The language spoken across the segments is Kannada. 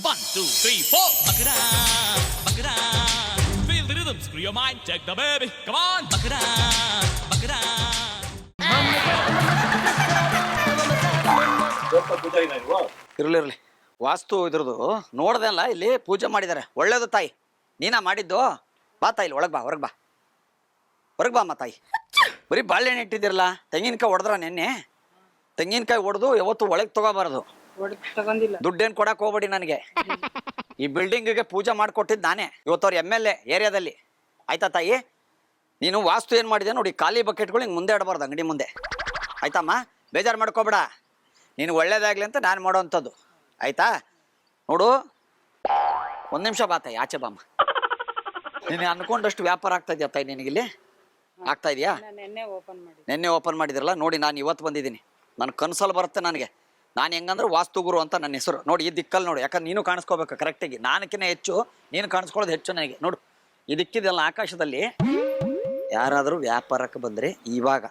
1, 2, 3, 4. Buck it up, buck it up. Feel the rhythm, screw your mind, check the baby. Come on, buck it up, buck it up. ಇರ್ಲಿ ವಾಸ್ತು ಇದ್ರದ್ದು ನೋಡ್ದೆ ಅಲ್ಲ, ಇಲ್ಲಿ ಪೂಜೆ ಮಾಡಿದ್ದಾರೆ. ಒಳ್ಳೇದು ತಾಯಿ, ನೀನಾ ಮಾಡಿದ್ದು? ಬಾ ತಾಯಿ, ಒಳಗೆ ಬಾ, ಹೊರಗೆ ಬಾ, ಹೊರಗೆ ಬಾ ಅಮ್ಮ ತಾಯಿ. ಬರೀ ಬಾಳೆಹಣ್ಣು ಇಟ್ಟಿದ್ದೀರಲ್ಲ, ತೆಂಗಿನಕಾಯಿ ಹೊಡೆದ್ರ ನೆನ್ನೆ? ತೆಂಗಿನಕಾಯಿ ಹೊಡೆದು ಯಾವತ್ತು ಒಳಗೆ ತಗೋಬಾರದು. ದುಡ್ಡೇನು ಕೊಡಕ್ಕೆ ಹೋಗ್ಬೇಡಿ ನನಗೆ. ಈ ಬಿಲ್ಡಿಂಗಿಗೆ ಪೂಜೆ ಮಾಡಿಕೊಟ್ಟಿದ್ದು ನಾನೇ. ಇವತ್ತವ್ರು MLA ಏರಿಯಾದಲ್ಲಿ. ಆಯ್ತಾ ತಾಯಿ? ನೀನು ವಾಸ್ತು ಏನು ಮಾಡಿದೆ ನೋಡಿ, ಖಾಲಿ ಬಕೆಟ್ಗಳು ಹಿಂಗೆ ಮುಂದೆ ಇಡಬಾರ್ದು ಅಂಗಡಿ ಮುಂದೆ. ಆಯ್ತಮ್ಮ, ಬೇಜಾರು ಮಾಡ್ಕೋಬೇಡ. ನೀನು ಒಳ್ಳೇದಾಗಲಿ ಅಂತ ನಾನು ಮಾಡೋವಂಥದ್ದು. ಆಯ್ತಾ? ನೋಡು, ಒಂದು ನಿಮಿಷ ಬಾ ತಾಯಿ, ಆಚೆ ಬಾಮ್ಮ. ನೀನು ಅನ್ಕೊಂಡಷ್ಟು ವ್ಯಾಪಾರ ಆಗ್ತಾ ಇದೆಯಾ ತಾಯಿ ನಿನಗಿಲ್ಲಿ? ಆಗ್ತಾ ಇದೆಯಾ? ನೆನ್ನೆ ಓಪನ್ ಮಾಡಿದಿರಲ್ಲ ನೋಡಿ, ನಾನು ಇವತ್ತು ಬಂದಿದ್ದೀನಿ. ನನ್ನ ಕನ್ಸಲ್ಲಿ ಬರುತ್ತೆ ನನಗೆ. ನಾನು ಹೆಂಗಂದ್ರೆ ವಾಸ್ತುಗುರು ಅಂತ ನನ್ನ ಹೆಸರು. ನೋಡಿ ಈ ದಿಕ್ಕಲ್ಲಿ ನೋಡಿ, ಯಾಕಂದ್ರೆ ನೀನು ಕಾಣಿಸ್ಕೋಬೇಕು ಕರೆಕ್ಟಾಗಿ. ನಾನಕ್ಕಿಂತ ಹೆಚ್ಚು ನೀನು ಕಾಣಿಸ್ಕೊಳ್ಳೋದು ಹೆಚ್ಚು ನನಗೆ. ನೋಡು ಈ ದಿಕ್ಕಿದೆಲ್ಲ ಆಕಾಶದಲ್ಲಿ. ಯಾರಾದರೂ ವ್ಯಾಪಾರಕ್ಕೆ ಬಂದರೆ ಇವಾಗ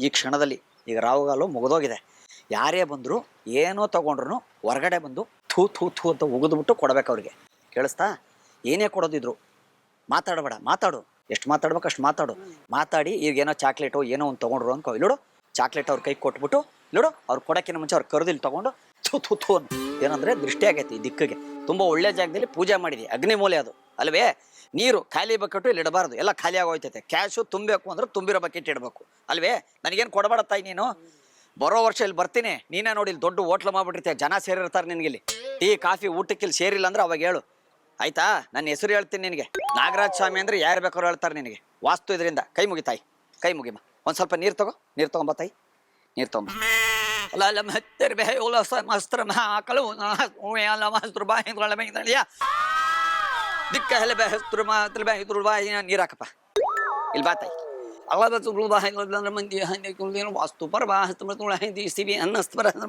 ಈ ಕ್ಷಣದಲ್ಲಿ, ಈಗ ರಾಹುಗಾಲು ಮುಗಿದೋಗಿದೆ, ಯಾರೇ ಬಂದರೂ ಏನೋ ತೊಗೊಂಡ್ರು ಹೊರಗಡೆ ಬಂದು ಥೂ ಥೂ ಥೂ ಅಂತ ಉಗಿದ್ಬಿಟ್ಟು ಕೊಡ್ಬೇಕು ಅವ್ರಿಗೆ. ಕೇಳಿಸ್ತಾ? ಏನೇ ಕೊಡೋದಿದ್ರು ಮಾತಾಡಬೇಡ, ಮಾತಾಡು. ಎಷ್ಟು ಮಾತಾಡ್ಬೇಕು ಅಷ್ಟು ಮಾತಾಡು. ಮಾತಾಡಿ ಈಗ ಏನೋ ಚಾಕ್ಲೇಟು ಏನೋ ಒಂದು ತೊಗೊಂಡ್ರು ಅನ್ಕೋ, ಇಲ್ಲೋಡು ಚಾಕ್ಲೇಟ್ ಅವ್ರ ಕೈ ಕೊಟ್ಬಿಟ್ಟು, ಇಲ್ಲೋಡು ಅವ್ರು ಕೊಡೋಕ್ಕಿಂತ ಮುಂಚೆ ಅವ್ರು ಕರೆದಿಲ್ಲಿ ತೊಗೊಂಡು ಥೂ ಥೂ ಥೂ ಅನ್ನು. ಏನಂದರೆ ದೃಷ್ಟಿ ಆಗೈತಿ ಈ ದಿಕ್ಕಿಗೆ. ತುಂಬ ಒಳ್ಳೆ ಜಾಗದಲ್ಲಿ ಪೂಜೆ ಮಾಡಿದೆ. ಅಗ್ನಿಮೂಲೆ ಅದು ಅಲ್ವೇ? ನೀರು ಖಾಲಿ ಬಕೆಟು ಇಲ್ಲಿ ಇಡಬಾರ್ದು, ಎಲ್ಲ ಖಾಲಿ ಆಗೋಯ್ತೈತೆ. ಕ್ಯಾಶು ತುಂಬಬೇಕು ಅಂದ್ರೆ ತುಂಬಿರೋ ಬಕೆಟ್ ಇಡಬೇಕು ಅಲ್ವೇ? ನನಗೇನು ಕೊಡಬೇಡ ತಾಯಿ ನೀನು. ಬರೋ ವರ್ಷ ಇಲ್ಲಿ ಬರ್ತೀನಿ, ನೀನೇ ನೋಡಿ ಇಲ್ಲಿ ದೊಡ್ಡ ಹೋಟ್ಲು ಮಾಡ್ಬಿಟ್ಟಿರ್ತೀಯ, ಜನ ಸೇರಿರ್ತಾರೆ ನಿನಗಿಲ್ಲಿ. ಟೀ ಕಾಫಿ ಊಟಕ್ಕೆ ಇಲ್ಲಿ ಸೇರಿಲ್ಲ ಅಂದ್ರೆ ಅವಾಗ ಹೇಳು. ಆಯ್ತಾ? ನನ್ನ ಹೆಸರು ಹೇಳ್ತೀನಿ ನಿನಗೆ. ನಾಗರಾಜ್ ಸ್ವಾಮಿ ಅಂದರೆ ಯಾರು ಬೇಕಾದ್ರು ಹೇಳ್ತಾರೆ ನಿನಗೆ. ವಾಸ್ತು ಇದರಿಂದ ಕೈ ಮುಗಿತಾಯಿ, ಕೈ ಮುಗಿಮ್ಮ. ಒಂದು ಸ್ವಲ್ಪ ನೀರು ತಗೋ, ನೀರು ತೊಗೊಂಬ ತಾಯಿ, ನೀರು ತೊಗೊಂಬ. ದಿಕ್ಕ ನೀರು ಹಾಕಪ್ಪ. ಇಲ್ಲಿ ಬಾ ತಾಯಿ. ವಾಸ್ತು ಪರ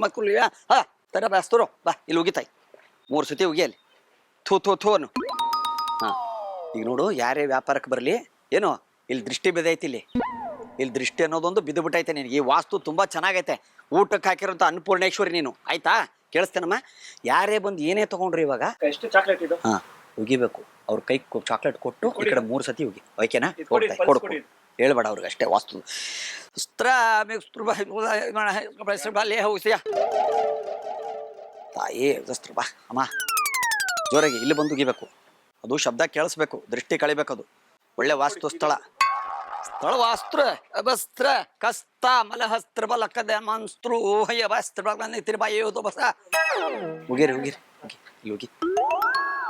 ಮಕ್ಕಳು ಬಾ, ಇಲ್ಲಿ ಉಗಿತಾಯಿ 3 ಸತಿ ಉಗಿ ಅಲ್ಲಿ. ಥೂ ಥೂ ಥೂ ಅನ್ನು. ಹಾಂ, ಈಗ ನೋಡು, ಯಾರೇ ವ್ಯಾಪಾರಕ್ಕೆ ಬರಲಿ ಏನೋ ಇಲ್ಲಿ ದೃಷ್ಟಿ ಬಿದ್ದೈತಿ. ಇಲ್ಲಿ ದೃಷ್ಟಿ ಅನ್ನೋದೊಂದು ಬಿದ್ದುಬಿಟ್ಟೈತೆ ನಿನಗೆ. ಈ ವಾಸ್ತು ತುಂಬ ಚೆನ್ನಾಗೈತೆ. ಊಟಕ್ಕೆ ಹಾಕಿರೋಂಥ ಅನ್ನಪೂರ್ಣೇಶ್ವರಿ ನೀನು. ಆಯ್ತಾ? ಕೇಳಿಸ್ತೇನಮ್ಮ? ಯಾರೇ ಬಂದು ಏನೇ ತೊಗೊಂಡ್ರಿ ಇವಾಗ ಎಷ್ಟು ಚಾಕ್ಲೇಟ್ ಇದು? ಹಾಂ, ಉಗಿಬೇಕು. ಅವ್ರ ಕೈ ಚಾಕ್ಲೇಟ್ ಕೊಟ್ಟು ಈ ಕಡೆ 3 ಸತಿ ಉಗಿ. ಓಕೆನಾ? ಕೊಡು, ಹೇಳ್ಬೇಡ ಅವ್ರಿಗೆ ಅಷ್ಟೇ. ವಾಸ್ತು ತಾಯಿ ದಸ್ತ್ರ ಬಾ ಅಮ್ಮ, ಜೋರಾಗಿ ಇಲ್ಲಿ ಬಂದು ಉಗಿಬೇಕು. ಅದು ಶಬ್ದ ಕೇಳಿಸ್ಬೇಕು, ದೃಷ್ಟಿ ಕಳಿಬೇಕದು. ಒಳ್ಳೆ ವಾಸ್ತು ಸ್ಥಳ. ಸ್ಥಳ ವಾಸ್ತ್ರ ಅಭಸ್ತ್ರ ಕಸ್ತ ಮಲಹಸ್ತ್ರ ಬಲಕದ ಮನ್ಸ್ತ್ರು ಹಯ ವಸ್ತ್ರ ತಿರುಬಾಯೋದು ಬಸ. ಉಗಿರಿ ಉಗಿರಿ ಉಗಿ, ಇಲ್ಲಿ ಉಗಿ.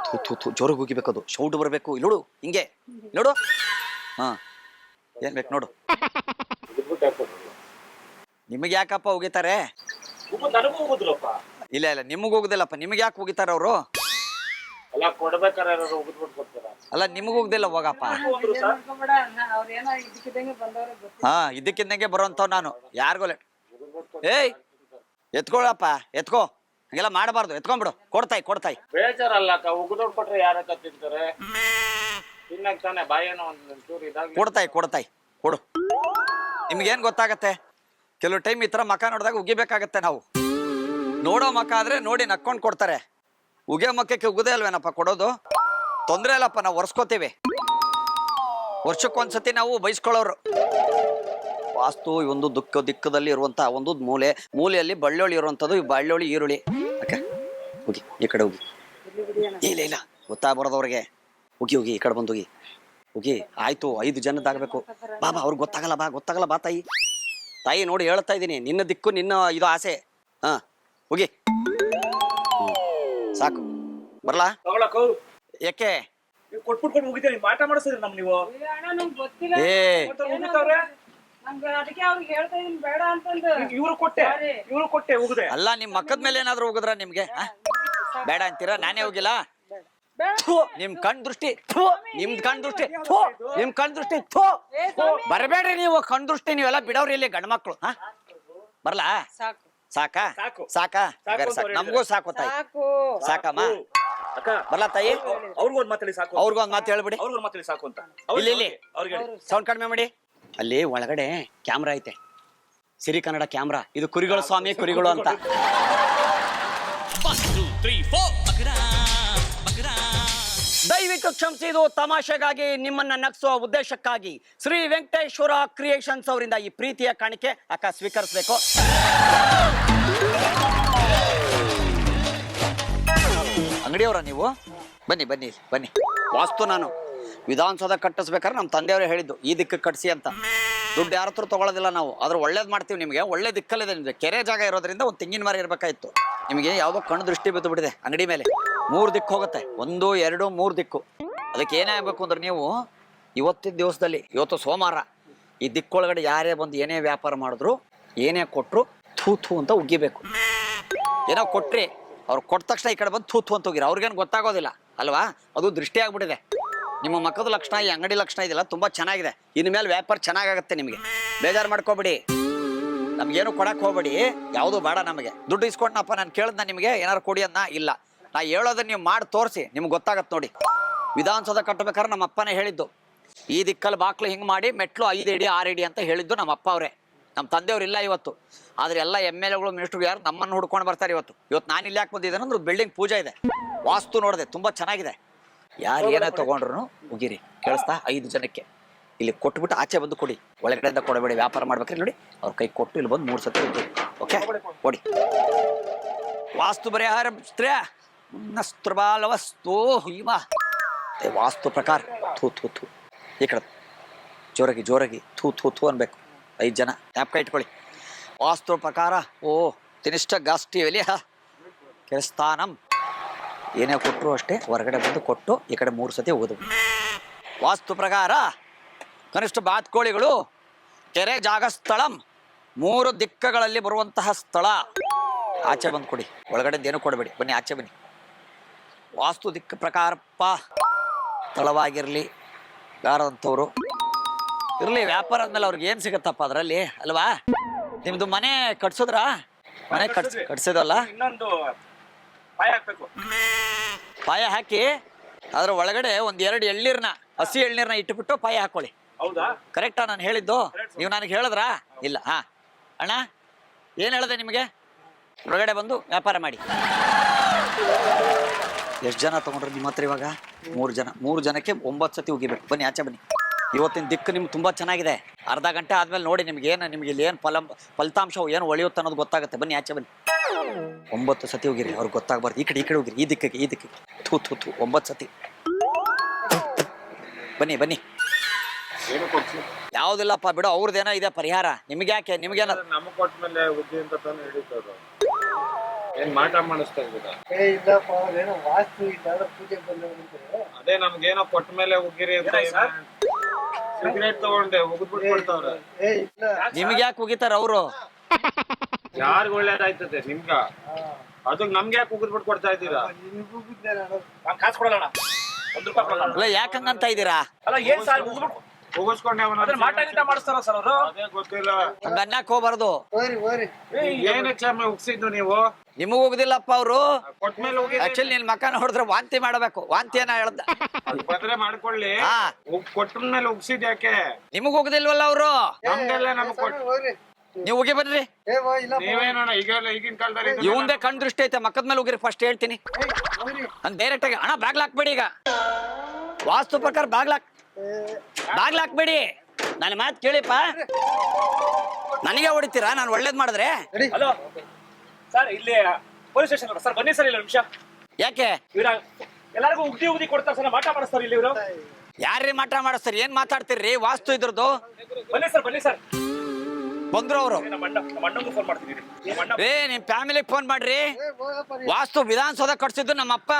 ಥೂ ಥೂ ಥೂ, ಜೋರಾಗಿ ಉಗಿಬೇಕದು. ಶೌಟ್ ಬರಬೇಕು. ಇಲ್ಲೋಡು ಹಿಂಗೆ, ನೋಡು. ಹಾಂ, ಏನ್ ಬೇಕು ನೋಡು. ನಿಮಗೆ ಯಾಕಪ್ಪ ಉಗಿತಾರೆ? ಇಲ್ಲ ಇಲ್ಲ, ನಿಮಗೆ ಹೋಗುದಿಲ್ಲಪ್ಪ. ನಿಮ್ಗೆ ಯಾಕೆ ಉಗಿತಾರ ಅವರು? ಅಲ್ಲ, ನಿಮಗ್ ಹೋಗುದಿಲ್ಲ, ಹೋಗಪ್ಪ. ಹಾ, ಇದಕ್ಕಿದ್ದಂಗೆ ಬರೋಂಥವ್ ನಾನು. ಯಾರಿಗೂ ಏಯ್ ಎತ್ಕೊಳಪ್ಪ, ಎತ್ಕೋ. ಹಂಗೆಲ್ಲ ಮಾಡಬಾರ್ದು. ಎತ್ಕೊಂಡ್ಬಿಡು. ಕೊಡ್ತಾಯಿ ಕೊಡ್ತಾಯಿ. ಬೇಜಾರಲ್ಲ, ಕೊಟ್ರೆ ಯಾರಕ್ಕ ತಿಂತಾರೆ? ಕೊಡ್ತಾಯಿ ಕೊಡ್ತಾಯಿ ಕೊಡು. ನಿಮ್ಗೇನ್ ಗೊತ್ತಾಗತ್ತೆ? ಕೆಲವು ಟೈಮ್ ಈ ತರ ಮಕ ನೋಡಿದಾಗ ಉಗಿಬೇಕಾಗತ್ತೆ ನಾವು. ನೋಡೋ ಮಕ ಆದ್ರೆ ನೋಡಿ ನಕ್ಕೊಂಡು ಕೊಡ್ತಾರೆ. ಉಗಿಯೋ ಮಕ್ಕಕ್ಕೆ ಉಗದೇ ಅಲ್ವೇನಪ್ಪ ಕೊಡೋದು? ತೊಂದರೆ ಇಲ್ಲಪ್ಪ, ನಾವು ಒರೆಸ್ಕೋತೀವಿ. ವರ್ಷಕ್ಕೊಂದ್ಸತಿ ನಾವು ಬಯಸ್ಕೊಳ್ಳೋರು. ವಾಸ್ತು ಒಂದು ದಿಕ್ಕದಲ್ಲಿ ಇರುವಂತ ಒಂದು ಮೂಲೆಯಲ್ಲಿ ಬಳ್ಳುಳ್ಳಿ ಇರುವಂಥದ್ದು. ಈ ಬಳ್ಳುಳ್ಳಿ ಈರುಳ್ಳಿ ಓಕೆ, ಉಗಿ ಈ ಕಡೆ ಉಗಿ. ಇಲ್ಲ ಇಲ್ಲ, ಗೊತ್ತಾಗ್ಬಾರ್ದವ್ರಿಗೆ. ಉಗಿ ಉಗಿ, ಈ ಕಡೆ ಬಂದು ಉಗಿ ಉಗಿ. ಆಯ್ತು, 5 ಜನದ್ದಾಗಬೇಕು. ಬಾ ಬಾ, ಅವ್ರಿಗೆ ಗೊತ್ತಾಗಲ್ಲ ಬಾ, ಗೊತ್ತಾಗಲ್ಲ ಬಾ ತಾಯಿ. ತಾಯಿ ನೋಡಿ ಹೇಳ್ತಾ ಇದ್ದೀನಿ, ನಿನ್ನ ದಿಕ್ಕು ನಿನ್ನ ಇದು ಆಸೆ. ಹಾ, ಉಗಿ ಸಾಕು. ಬರ್ಲಾ? ಯಾಕೆ ಕೊಟ್ಬಿಟ್ಟು ಮುಗಿತೀನಿ, ಮಾಟ ಮಾಡಿಸಿದ್ರಿ ನಮ್ ನೀವು. ಇವ್ರು ಕೊಟ್ಟೆ ಉಗಿದೆ. ಅಲ್ಲ, ನಿಮ್ ಮಕ್ಕದ ಮೇಲೆ ಏನಾದ್ರು ಹೋಗುದ್ರ ನಿಮ್ಗೆ? ಬೇಡ ಅಂತೀರಾ? ನಾನೇ ಹೋಗಿಲ್ಲ. ನಿಮ್ ಕಣ್ ದೃಷ್ಟಿ, ನಿಮ್ದು ಕಣ್ ದೃಷ್ಟಿ, ನಿಮ್ ಕಣ್ ದೃಷ್ಟಿ ಬರಬೇಡ್ರಿ ನೀವು. ಕಣ್ ದೃಷ್ಟಿ ನೀವೆಲ್ಲ ಬಿಡವ್ರಿ ಇಲ್ಲಿ ಗಂಡ ಮಕ್ಳು. ಹಾ, ಬರ್ಲಾ? ಸಾಕಾ? ಸಾಕಾ? ನಮಗೂ ಸಾಕು ತಾಯಿ. ಸಾಕಮ್ಮ? ಬರ್ಲಾ ತಾಯಿ? ಅವ್ರಿಗೊಂದ್ ಮಾತಾಡಿ ಸಾಕು. ಅವ್ರಿಗೊಂದ್ ಮಾತು ಹೇಳ್ಬಿಡಿ. ಅವ್ರಿಗೊಂದ್ ಮಾತಾಡಿ ಸಾಕು ಅಂತ. ಇಲ್ಲಿ ಇಲ್ಲಿ ಸೌಂಡ್ ಕಡಿಮೆ ಮಾಡಿ. ಅಲ್ಲಿ ಒಳಗಡೆ ಕ್ಯಾಮ್ರಾ ಐತೆ, ಸಿರಿ ಕನ್ನಡ ಕ್ಯಾಮ್ರಾ. ಇದು ಕುರಿಗಳು ಸ್ವಾಮಿ, ಕುರಿಗಳು ಅಂತ. 1, 2, 3, 4. ದಯವಿಟ್ಟು ಕ್ಷಮಿಸಿ, ಇದು ತಮಾಷೆಗಾಗಿ, ನಿಮ್ಮನ್ನ ನಗಿಸುವ ಉದ್ದೇಶಕ್ಕಾಗಿ ಶ್ರೀ ವೆಂಕಟೇಶ್ವರ ಕ್ರಿಯೇಷನ್ಸ್ ಅವರಿಂದ ಈ ಪ್ರೀತಿಯ ಕಾಣಿಕೆ ಅಕ್ಕ ಸ್ವೀಕರಿಸಬೇಕು. ಅಂಗಡಿಯವರ ನೀವು? ಬನ್ನಿ ಬನ್ನಿ ಬನ್ನಿ. ವಾಸ್ತು ನಾನು ವಿಧಾನಸೌಧ ಕಟ್ಟಿಸ್ಬೇಕಾದ್ರೆ ನಮ್ಮ ತಂದೆಯವರೇ ಹೇಳಿದ್ದು ಈ ದಿಕ್ಕು ಕಟ್ಟಿಸಿ ಅಂತ. ದುಡ್ಡು ಯಾರ ಹತ್ರ ತಗೊಳ್ಳೋದಿಲ್ಲ ನಾವು, ಆದ್ರೆ ಒಳ್ಳೇದು ಮಾಡ್ತೀವಿ ನಿಮಗೆ. ಒಳ್ಳೆ ದಿಕ್ಕಲ್ಲಿದೆ ನಿಮಗೆ. ಕೆರೆ ಜಾಗ ಇರೋದ್ರಿಂದ ಒಂದು ತೆಂಗಿನ ಮರ ಇರಬೇಕಾಯ್ತು. ನಿಮಗೆ ಯಾವುದೋ ಕಣ್ಣು ದೃಷ್ಟಿ ಬಿದ್ದು ಬಿಟ್ಟಿದೆ ಅಂಗಡಿ ಮೇಲೆ. 3 ದಿಕ್ಕು ಹೋಗುತ್ತೆ, 1 2 3 ದಿಕ್ಕು. ಅದಕ್ಕೆ ಏನೇ ಆಗಬೇಕು ಅಂದ್ರೆ ನೀವು ಇವತ್ತಿನ ದಿವಸದಲ್ಲಿ, ಇವತ್ತು ಸೋಮವಾರ, ಈ ದಿಕ್ಕೊಳಗಡೆ ಯಾರೇ ಬಂದು ಏನೇ ವ್ಯಾಪಾರ ಮಾಡಿದ್ರು, ಏನೇ ಕೊಟ್ಟರು ಥೂ ಥೂ ಅಂತ ಉಗ್ಗಿಬೇಕು. ಏನೋ ಕೊಟ್ರಿ, ಅವ್ರು ಕೊಟ್ಟ ತಕ್ಷಣ ಈ ಕಡೆ ಬಂದು ಥೂ ಥೂ ಅಂತ ಹೋಗಿರ, ಅವ್ರಿಗೇನು ಗೊತ್ತಾಗೋದಿಲ್ಲ ಅಲ್ವಾ? ಅದು ದೃಷ್ಟಿ ಆಗ್ಬಿಟ್ಟಿದೆ. ನಿಮ್ಮ ಮಕ್ಕದ ಲಕ್ಷಣ, ಈ ಅಂಗಡಿ ಲಕ್ಷಣ ಇದೆಯಲ್ಲ, ತುಂಬ ಚೆನ್ನಾಗಿದೆ. ಇನ್ನು ಮೇಲೆ ವ್ಯಾಪಾರ ಚೆನ್ನಾಗಾಗುತ್ತೆ ನಿಮಗೆ. ಬೇಜಾರು ಮಾಡ್ಕೋಬೇಡಿ, ನಮ್ಗೇನು ಕೊಡಕ್ಕೆ ಹೋಗ್ಬೇಡಿ. ಯಾವುದು ಬೇಡ ನಮಗೆ. ದುಡ್ಡು ಇಸ್ಕೊಂಡನಪ್ಪ ನಾನು ಕೇಳಿದ್ನ ನಿಮಗೆ ಏನಾರು ಕೊಡಿ ಅನ್ನ ಇಲ್ಲ. ನಾ ಹೇಳೋದನ್ನ ನೀವು ಮಾಡಿ ತೋರಿಸಿ, ನಿಮ್ಗೆ ಗೊತ್ತಾಗತ್ತೆ ನೋಡಿ. ವಿಧಾನಸೌಧ ಕಟ್ಟಬೇಕಾದ್ರೆ ನಮ್ಮ ಅಪ್ಪನೇ ಹೇಳಿದ್ದು, ಈ ದಿಕ್ಕಲ್ಲಿ ಬಾಕ್ಲು ಹಿಂಗೆ ಮಾಡಿ ಮೆಟ್ಲು 5 ಅಡಿ 6 ಅಡಿ ಅಂತ ಹೇಳಿದ್ದು ನಮ್ಮ ಅಪ್ಪ ಅವರೇ. ನಮ್ಮ ತಂದೆಯವ್ರಿಲ್ಲ ಇವತ್ತು, ಆದರೆ ಎಲ್ಲ MLAಗಳು ಮಿನಿಸ್ಟ್ರು ಯಾರು ನಮ್ಮನ್ನು ಹುಡ್ಕೊಂಡು ಬರ್ತಾರೆ ಇವತ್ತು. ನಾನು ಇಲ್ಲಿ ಯಾಕೆ ಬಂದಿದ್ದೇನೆ ಅಂದ್ರೆ ಬಿಲ್ಡಿಂಗ್ ಪೂಜೆ ಇದೆ, ವಾಸ್ತು ನೋಡಿದೆ, ತುಂಬ ಚೆನ್ನಾಗಿದೆ. ಯಾರು ಏನೇ ತೊಗೊಂಡ್ರು ಮುಗಿರಿ, ಕೇಳಿಸ್ತಾ? 5 ಜನಕ್ಕೆ ಇಲ್ಲಿ ಕೊಟ್ಬಿಟ್ಟು ಆಚೆ ಬಂದು ಕೊಡಿ, ಒಳಗಡೆಯಿಂದ ಕೊಡಬೇಡಿ. ವ್ಯಾಪಾರ ಮಾಡ್ಬೇಕ್ರಿ ನೋಡಿ, ಅವ್ರ ಕೈ ಕೊಟ್ಟು ಇಲ್ಲಿ ಬಂದು 3 ಸತಿ ಹೋಗಿ. ಓಕೆ, ಕೊಡಿ. ವಾಸ್ತು ಪರಿಹಾರ ನಸ್ತ್ರಬಾಲ ವಸ್ತು ಇವ ವಾಸ್ತು ಪ್ರಕಾರ ಥೂ ಥೂ ಥೂ. ಈ ಕಡೆ ಜೋರಾಗಿ ಜೋರಾಗಿ ಥೂ ಥೂ ಥೂ ಅನ್ಬೇಕು. 5 ಜನ ಜ್ಞಾಪಕ ಇಟ್ಕೊಳ್ಳಿ. ವಾಸ್ತು ಪ್ರಕಾರ ಓ ತಿನಿಷ್ಠ ಗಾಸ್ಟಿ ಎಲಿ ಕೆಲಸ್ಥಾನಂ. ಏನೇ ಕೊಟ್ಟರು ಅಷ್ಟೇ ಹೊರಗಡೆ ಬಂದು ಕೊಟ್ಟು ಈ ಕಡೆ 3 ಸತಿ ಹೋಗುದು. ವಾಸ್ತು ಪ್ರಕಾರ ಕನಿಷ್ಠ ಬಾತ್ಕೋಳಿಗಳು ಕೆರೆ ಜಾಗ ಸ್ಥಳಂ, 3 ದಿಕ್ಕಗಳಲ್ಲಿ ಬರುವಂತಹ ಸ್ಥಳ. ಆಚೆ ಬಂದು ಕೊಡಿ, ಒಳಗಡೆ ಏನು ಕೊಡಬೇಡಿ. ಬನ್ನಿ ಆಚೆ ಬನ್ನಿ. ವಾಸ್ತು ದಿಕ್ಕ ಪ್ರಕಾರಪ್ಪ ಸ್ಥಳವಾಗಿರಲಿ, ಯಾರಂಥವ್ರು ಇರಲಿ. ವ್ಯಾಪಾರ ಆದ್ಮೇಲೆ ಅವ್ರಿಗೆ ಏನು ಸಿಗುತ್ತಪ್ಪ ಅದರಲ್ಲಿ ಅಲ್ವಾ? ನಿಮ್ದು ಮನೆ ಕಟ್ಸೋದ್ರಾ? ಮನೆ ಕಟ್ಸಿದಲ್ಲ, ಇನ್ನೊಂದು ಪಾಯ ಹಾಕ್ಬೇಕು. ಪಾಯ ಹಾಕಿ ಅದ್ರ ಒಳಗಡೆ 1-2 ಎಳ್ನೀರ್ನ, ಹಸಿ ಎಳ್ನೀರ್ನ ಇಟ್ಟುಬಿಟ್ಟು ಪಾಯ ಹಾಕೊಳ್ಳಿ. ಹೌದಾ? ಕರೆಕ್ಟಾ ನಾನು ಹೇಳಿದ್ದು? ನೀವು ನನಗೆ ಹೇಳಿದ್ರಾ? ಇಲ್ಲ. ಹಾ ಅಣ್ಣ, ಏನು ಹೇಳಿದೆ ನಿಮಗೆ? ಹೊರಗಡೆ ಬಂದು ವ್ಯಾಪಾರ ಮಾಡಿ. ಎಷ್ಟು ಜನ ತಗೊಂಡ್ರು ನಿಮ್ಮ ಹತ್ರ ಇವಾಗ? 3 ಜನ. 3 ಜನಕ್ಕೆ 9 ಸತಿ ಉಗಿಬೇಕು. ಬನ್ನಿ ಆಚೆ ಬನ್ನಿ. ಇವತ್ತಿನ ದಿಕ್ಕು ನಿಮ್ಗೆ ತುಂಬ ಚೆನ್ನಾಗಿದೆ. ಅರ್ಧ ಗಂಟೆ ಆದ್ಮೇಲೆ ನೋಡಿ ನಿಮ್ಗೆ ಇಲ್ಲಿ ಏನು ಫಲಿತಾಂಶ ಏನು ಒಳೆಯುತ್ತೆ ಅನ್ನೋದು ಗೊತ್ತಾಗುತ್ತೆ. ಬನ್ನಿ ಆಚೆ ಬನ್ನಿ. 9 ಸತಿ ಹೋಗಿರಿ, ಅವ್ರಿಗೆ ಗೊತ್ತಾಗಬಾರ್ದು. ಈ ಕಡೆ ಹೋಗಿರಿ, ಈ ದಿಕ್ಕಿಗೆ ಥೂ ಥೂ ಥೂ 9 ಸತಿ. ಬನ್ನಿ ಬನ್ನಿ. ಯಾವುದಿಲ್ಲಪ್ಪ ಬಿಡು, ಅವ್ರದ್ದೇನೋ ಇದೆ ಪರಿಹಾರ. ನಿಮ್ಗೆ ಯಾಕೆ? ನಿಮ್ಗೇನ ನಮಗೆ ಕೊಟ್ಟ ಮೇಲೆ ಉದ್ದಿ ಅಂತ ತಾನು ಹೇಳಿದ್ರು. ಏನ್ ಮಾಟ ಮಾಡಿಸ್ತಾ ಇದ್ದೀರಾ? ಅದೇ ನಮ್ಗೇನೋ ಕೊಟ್ಟ ಮೇಲೆ ಉಗ್ಗಿರಿ ಅಂತ ಸಿಗರೇಟ್ ತಗೊಂಡೆ ಉಗಿದ್ಬಿಟ್ಟು ಕೊಡ್ತಾವ್ರೆ. ನಿಮ್ಗೆ ಯಾಕೆ ಉಗಿತಾರ ಅವರು? ಯಾರಿಗ ಒಳ್ಳೇದಾಯ್ತದೆ ನಿಮ್ಗ? ಅದಕ್ಕೆ ನಮ್ಗೆ ಯಾಕೆ ಉಗಿದ್ಬಿಟ್ಟು ಕೊಡ್ತಾ ಇದ್ದೀರಾ? ನಾನು ಕಾಸು ಕೊಡಲ್ಲ, 1 ರೂಪಾಯಿ ಕೊಡಲ್ಲ. ಅಲ್ಲ ಯಾಕಂಗಂತ ಇದ್ದೀರಾ? ಅಲ್ಲ ಏನ್ ಸರ್ ಉಗಿಸ್ಕೊಂಡೆ ಮಾಟ ಗೀಟ ಮಾಡಿಸ್ತಾರ ಸರ್ ಅವರು? ಅದೇ ಗೊತ್ತಿಲ್ಲ. ಹಂಗನ್ನಕ್ ಹೋಗ್ಬಾರ್ದು. ಏನ್ ಹೆಚ್ಚಮ್ಮ ಉಗ್ಸಿದ್ದು ನೀವು? ನಿಮಗ್ ಹೋಗುದಿಲ್ಲಪ್ಪ ಅವರು. ಕೊಟ್ಮೇಲೆ ಆಕ್ಚುಲಿ ನಿನ್ ಮಕ್ಕ ನೋಡಿದ್ರೆ ವಾಂತಿ ಮಾಡಬೇಕು. ವಾಂತಿ ಏನ ಹೇಳ್ದ? ಬದ್ರೆ ಮಾಡ್ಕೊಳ್ಳಿ. ಹಾ, ಕೊಟ್ಟ ಮೇಲೆ ಉಗ್ಸಿದ್ ಯಾಕೆ? ನಿಮಗ್ ಹೋಗುದಿಲ್ವಲ್ಲ ಅವರು? ನಮ್ಗೆಲ್ಲ ನಮಗ್ ಕೊಟ್ಟು ನೀವು ಹೋಗಿ ಬನ್ರಿ. ನೀವೇನೋಣ ಈಗಿನ ಕಾಲದಲ್ಲಿ ಇವಂದೇ ಕಣ್ ದೃಷ್ಟಿ ಐತೆ. ಮಕ್ಕದ ಮೇಲೆ ಹೋಗಿರಿ ಫಸ್ಟ್ ಹೇಳ್ತೀನಿ. ನಾನು ಡೈರೆಕ್ಟ್ ಆಗಿ ಅಣ್ಣ ಬಾಗ್ಲ ಹಾಕ್ಬೇಡಿ. ಈಗ ವಾಸ್ತು ಪ್ರಕಾರ ಬಾಗ್ಲ ಹಾಕ್ಬೇಡಿ. ನನ್ನ ಮಾತು ಕೇಳಿಪ್ಪ. ನನಗೆ ಹೊಡಿತೀರಾ ನಾನು ಒಳ್ಳೇದ್ ಮಾಡಿದ್ರೆ? ಹಲೋ ಸರ್, ಇಲ್ಲಿ ಪೊಲೀಸ್ ಸ್ಟೇಷನ್ ಸರ್. ಬನ್ನಿ ಸರ್, ಇಲ್ಲ ನಿಮಿಷ. ಯಾಕೆ ಇವ್ರ ಎಲ್ಲರಿಗೂ ಉಗ್ದಿ ಕೊಡ್ತಾರೆ ಸರ್, ಮಾಟ ಮಾಡಿಸ್ತಾರೆ ಇಲ್ಲಿ ಇವರು. ಯಾರ್ರೀ ಮಾಟ ಮಾಡಿಸ್ತಾರೆ? ಏನ್ ಮಾತಾಡ್ತೀರಿ? ವಾಸ್ತು ಇದ್ರದ್ದು. ಬನ್ನಿ ಸರ್. ಬಂದ್ರು ಅವರು. ನಮ್ಮ ಅಣ್ಣಂಗೂ ಫೋನ್ ಮಾಡ್ತೀನಿ. ನಿಮ್ ಫ್ಯಾಮಿಲಿಗೆ ಫೋನ್ ಮಾಡ್ರಿ. ವಾಸ್ತು ವಿಧಾನಸೌಧ ಕಟ್ಸಿದ್ದು ನಮ್ಮಪ್ಪ,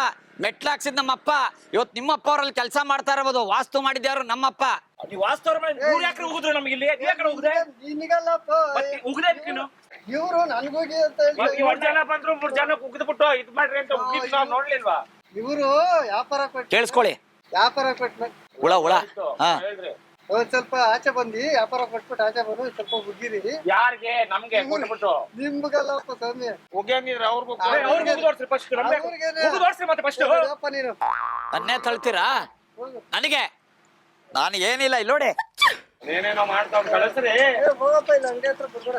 ಮೆಟ್ಲು ಹಾಕ್ಸಿದ್ ನಮ್ಮಪ್ಪ. ಇವತ್ತು ನಿಮ್ಮಪ್ಪ ಅವರಲ್ಲಿ ಕೆಲಸ ಮಾಡ್ತಾ ಇರಬಹುದು. ವಾಸ್ತು ಮಾಡಿದ್ಯಾರು ನಮ್ಮಪ್ಪ. ನೀವು ವಾಸ್ತು ಅವ್ರ ಮೇಲೆ 100 ಎಕರೆ ಉಗಿದ್ರು ನಮಗೆ ಇಲ್ಲಿ. ಯಾಕಡೆ ಉಗಿದೆ? ಉಗಿದೆ ಇವ್ರು ನನ್ಗೋಗಿ ಅಂತ ಹೇಳಿ 2 ಜನ ಬಂದ್ರು, 3 ಜನ ಉಗಿದ್ಬಿಟ್ಟು ಇದ್ ಮಾಡ್ರಿ ಅಂತ ಉಗಿದ್ ನಾವು ನೋಡ್ಲಿಲ್ವಾ? ಇವರು ವ್ಯಾಪಾರ ಕೊಟ್ಟು ಕೇಳಿಸ್ಕೊಳ್ಳಿ. ಹುಳ ಹಾ, ಒಂದ್ ಸ್ವಲ್ಪ ಆಚೆ ಬಂದಿ ವ್ಯಾಪಾರ ಕೊಟ್ಬಿಟ್ಟು ಆಚೆ ಬಂದು ಸ್ವಲ್ಪ ಉಗಿರಿ. ಯಾರಿಗೆ? ನಮ್ಗೆ ಕೊಟ್ಬಿಟ್ಟು. ನಿಮ್ಗಲ್ಲಪ್ಪ ಸ್ವಾಮಿ, ಉಗ್ಯಂಗಿದ್ರೆ ಅವ್ರಿಗೂ ಅವ್ರಿಗೆ ಉಗಿದೋಡ್ಸ್ರಿ ಫಸ್ಟ್. ಉಗಿದೋಡ್ಸ್ರಿ ಮತ್ತೆ ಫಸ್ಟ್. ನೀನು ನನ್ನೇ ತಳ್ತೀರಾ ನನಗೆ? ನಾನು ಏನಿಲ್ಲ ಇಲ್ಲಿ ನೋಡಿ. ಏನೇನೋ ಮಾಡ್ತಾವ್ ಕಳಿಸ್ರಿ. ಹೋಗಪ್ಪ, ಇಲ್ಲ ಅಂಗಡಿ ಹತ್ರ ಬರ್ಬೇಡ.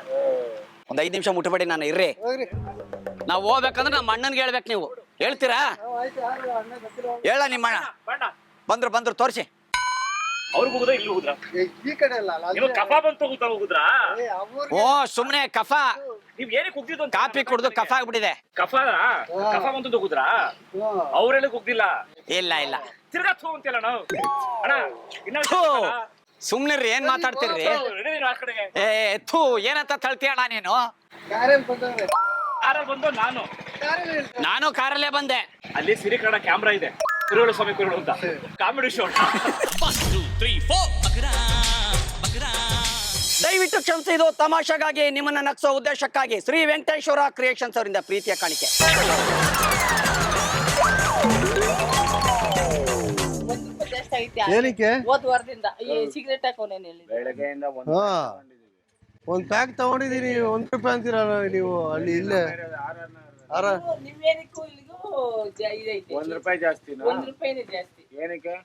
ಒಂದ್ 5 ನಿಮಿಷ ಮುಟ್ಟಬೇಡಿ. ನಾನು ಇರ್ರಿ. ಹೋಗ್ರಿ. ನಾವು ಹೋಗ್ಬೇಕಂದ್ರೆ ನಮ್ಮ ಅಣ್ಣನ್ಗೆ ಹೇಳ್ಬೇಕು ನೀವು. ಹೇಳ್ತೀರಾ? ಆಯ್ತು ಯಾರು ಅಣ್ಣ ಗೊತ್ತಿಲ್ಲ ಹೇಳ ನಿಮ್ಮ ಅಣ್ಣ. ಬಂದ್ರು ತೋರಿಸಿ. ಅವ್ರಿಗೆ ಹೋಗುದ ಇಲ್ಲಿ ಹೋಗುದ್ರ ಈ ಕಡೆ ಅಲ್ಲ ನೀವು ಕಫ ಬಂತು ಹೋಗುದ್ರಾ ಓ ಸುಮ್ನೆ ಕಫ ನೀವ್ ಏನಕ್ಕೆ ಕುಗ್ದಿದ್ದು ಅಂತ ಕಾಫಿ ಕುಡ್ದು ಕಫ ಆಗ್ಬಿಟ್ಟಿದೆ. ಕಫ ಬಂತು ಹೋಗುದ್ರಾ ಅವ್ರೆಲ್ಲ ಕುಗ್ದಿಲ್ಲ. ಇಲ್ಲ ತಿರ್ಗಾ ಥೂ ಅಂತಿಲ್ಲ ನಾವು ಅಣ್ಣ ಇನ್ನ ಥೂ, ಸುಮ್ನಿರ್ರಿ, ಏನ್ ಮಾತಾಡ್ತಿರ್ರಿ? ಆ ಕಡೆಗೆ ಏ ಥೂ, ಏನಂತ ತಳ್ತೀಯಣ್ಣ ನೀನು? ಕಾರಲ್ಲಿ ಬಂದವ್ರೆ ಕಾರಲ್ಲಿ ಬಂದು ನಾನು ಕಾರಲ್ಲೇ ಬಂದೆ. ಅಲ್ಲಿ ಸಿರಿಕನ್ನಡ ಕ್ಯಾಮ್ರಾ ಇದೆ, ಕುರುಗಳು ಸ್ವಾಮಿ ಕುರುಗಳು ಅಂತ ಕಾಮಿಡಿ ಶೋ. 1 2 3 4 ಬಕರಾ ಬಕರಾ. ದಯವಿಟ್ಟು ಕ್ಷಮಿಸಿ, ಇದು ತಮಾಷೆಗಾಗಿ ನಿಮ್ಮನ್ನ ನಗಿಸೋ ಉದ್ದೇಶಕ್ಕಾಗಿ ಶ್ರೀ ವೆಂಕಟೇಶ್ವರ ಕ್ರಿಯೇಷನ್ಸ್ ಅವರಿಂದ ಪ್ರೀತಿಯ ಕಾಣಿಕೆ. ಏನಕ್ಕೆ ಹೋದ್ ವಾರದಿಂದ ಸಿಗರೇಟ್ ಹಾಕೋನೇನು ಹೇಳಿದ್ರು ಬೆಳಗ್ಗೆಯಿಂದ ಒಂದ್ ಪ್ಯಾಕ್ ತಗೊಂಡಿದೀನಿ ₹1 ಅಂತೀರಲ್ಲ ನೀವು ಅಲ್ಲಿ ಇಲ್ಲೇ ನಿಮ್ಮೇನಕ್ಕೂ ಇಲ್ಲಿಗೂ ಇದೈತೆ ₹1 ಜಾಸ್ತಿನಾ? ₹1 ಜಾಸ್ತಿ ಏನಕ್ಕೆ?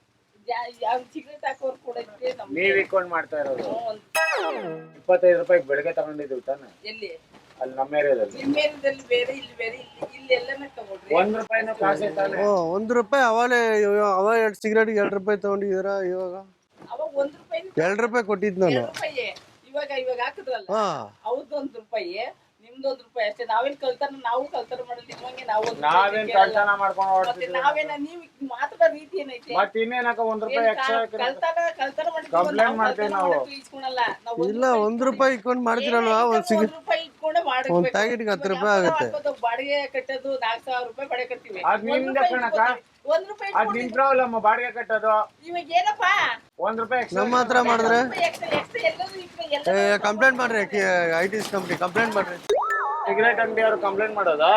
ಸಿಗರೇಟ್ ಹಾಕೋರು ಕೂಡ ಇದ್ರೆ ನೀವ್ ಇಕ್ಕೊಂಡ್ ಮಾಡ್ತಾ ಇರೋದು ₹25 ಬೆಳಗ್ಗೆ ತಗೊಂಡಿದ್ದೀವಿ ತಾನೆ ಎಲ್ಲಿ ಅಲ್ಲಿ ನಮ್ಮ ಏರಿಯಾದಲ್ಲಿ. ನಿಮ್ಮೇನದಲ್ಲಿ ಬೇರೆ ಇಲ್ಲಿ ಬೇರೆ ಇಲ್ಲಿ ಎಲ್ಲಾನ ತಗೊಳ್ರಿ. ₹1 ಕಾಸೆ ತಾನೆ. ₹1 ಅವಾಗಲೇ 2 ಸಿಗರೇಟ್ ₹2 ತಗೊಂಡಿದ್ದೀರಾ? ಇವಾಗ ಅವಾಗ ₹1 ₹2 ಕೊಟ್ಟಿದ್ ನಾನು. ₹2 ಇವಾಗ ಹಾಕಿದ್ರಲ್ಲ ಹಾ ಅವ್ರದ್ದು ₹1 ನಿಮ್ದು ₹1 ಅಷ್ಟೇ. ನಾವೇನ್ ನಾವು ಕಳ್ತನ ಮಾಡಲ್ಲ ನಿಮ್ಮಂಗೆ ನಾವು ನಾವೇನ್ ಕಳ್ತನ ಮಾಡ್ಕೊಂಡು ಮತ್ತೆ ಓಡ್ತಿದ್ದೀವಿ? ನಾವೇನ ನೀವು ಮಾತಾಡೋ ರೀತಿ ಏನೈತೆ ಮತ್ ಇನ್ನೇನಕ್ಕ ₹1 ಎಕ್ಸ್ಟ್ರಾ ಕಳ್ತನ Complaint ಮಾಡ್ತೀವಿ ನಾವು. ಇಸ್ಕೊಳಲ್ಲ ನಾವು. ಇಲ್ಲ ₹1 ಇಟ್ಕೊಂಡು ಮಾಡ್ತೀರಲ್ವಾ? ಒಂದ್ ಸಿಗರೇಟ್ ₹1 ಇಟ್ಕೊಂಡೆ ಮಾಡ್ಬೇಕು. ಒಂದ್ ಪ್ಯಾಕೆಟ್ಗೆ ₹10 ಆಗುತ್ತೆ. ಬಾಡಿಗೆ ಕಟ್ಟೋದು ₹4,000 ಬಾಡಿಗೆ ಕಟ್ತೀವಿ. ಅದ್ ನಿಮ್ದೆ ಕಣಕ್ಕ. ₹1 ಅದ್ ನಿಮ್ ಪ್ರಾಬ್ಲಮ್ ಬಾಡಿಗೆ ಕಟ್ಟೋದು. ಇವಾಗ ಏನಪ್ಪ ₹1 ಎಕ್ಸ್ಟ್ರಾ. ನಮ್ಮ ಹತ್ರ ಮಾಡಿದ್ರೆ ಎಕ್ಸ್ಟ್ರಾ ಎಲ್ಲರೂ ಕಂಪ್ಲೇಂಟ್ ಮಾಡ್ರಿ, IT ಕಂಪ್ನಿ ಕಂಪ್ಲೇಂಟ್ ಮಾಡ್ರಿ. ಸಿಗರೇಟ್ ಅಂಗಡಿ ಅವ್ರು ಕಂಪ್ಲೇಂಟ್ ಮಾಡೋದಾ?